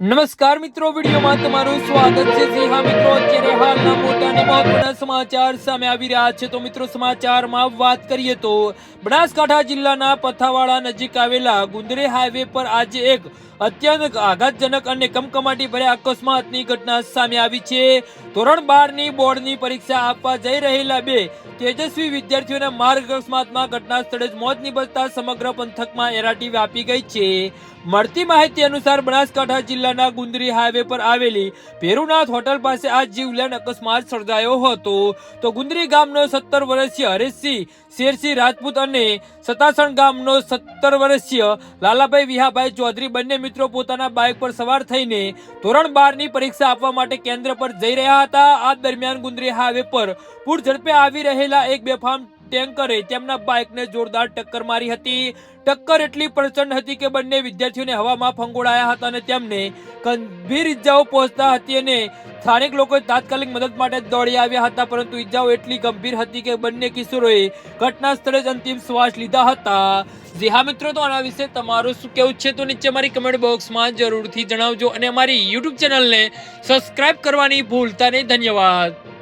નમસ્કાર મિત્રો, વિડીયોમાં તમારું સ્વાગત છે. જી હા મિત્રો, અત્યારે હાલના મોટા અને મહત્વના સમાચાર સામે આવી રહ્યા છે. તો મિત્રો, સમાચારમાં વાત કરીએ તો બનાસકાંઠા જિલ્લાના પથાવાડા નજીક આવેલા ગુંદરે હાઈવે પર આજે એક અત્યંત આઘાતજનક અને કમકમાટી ભર્યા અકસ્માતની ઘટના સામે આવી છે. ધોરણ 12 ની બોર્ડની પરીક્ષા આપવા જઈ રહેલા બે તેજસ્વી વિદ્યાર્થીઓના માર્ગ અકસ્માતમાં ઘટના સ્થળે જ મોત નિપજતા સમગ્ર પંથકમાં એરાટી વ્યાપી ગઈ છે. મળતી માહિતી અનુસાર બનાસકાંઠા જિલ્લાના ગુંદરી હાઈવે પર આવેલી ભેરુનાથ હોટલ પાસે આ જીવલેણ અકસ્માત સર્જાયો હતો. તો ગુંદરી ગામનો 17 વર્ષીય હરેશસિંહ શેરસિંહ રાજપૂત અને સતાસણ ગામનો 17 વર્ષીય લાલાભાઈ વિહાભાઈ ચૌધરી બંને મિત્રો પોતાના બાઇક પર સવાર થઈને ધોરણ 12 ની પરીક્ષા આપવા માટે કેન્દ્ર પર જઈ રહ્યા હતા. આ દરમિયાન ગુંદરી હાઈવે પર પૂર ઝડપે આવી રહેલા એક બેફામ ટેન્કરે તેમના બાઇકને જોરદાર ટક્કર મારી હતી. ટક્કર એટલી પ્રચંડ હતી કે બંને વિદ્યાર્થીઓને હવામાં ફંગોળાયા હતા અને તેમને ગંભીર ઈજાઓ પહોંચતા હતી અને સ્થાનિક લોકોએ તાત્કાલિક મદદ માટે દોડી આવ્યા હતા, પરંતુ ઈજાઓ એટલી ગંભીર હતી કે બંને કિશોરોએ ઘટના સ્થળે જ અંતિમ શ્વાસ લીધા હતા. જી હા મિત્રો, તો આના વિશે તમારું શું કહેવું છે તો નીચે મારી કમેન્ટ બોક્સમાં જરૂરથી જણાવજો અને અમારી યુટ્યુબ ચેનલને સબસ્ક્રાઇબ કરવાની ભૂલતા નહીં. ધન્યવાદ.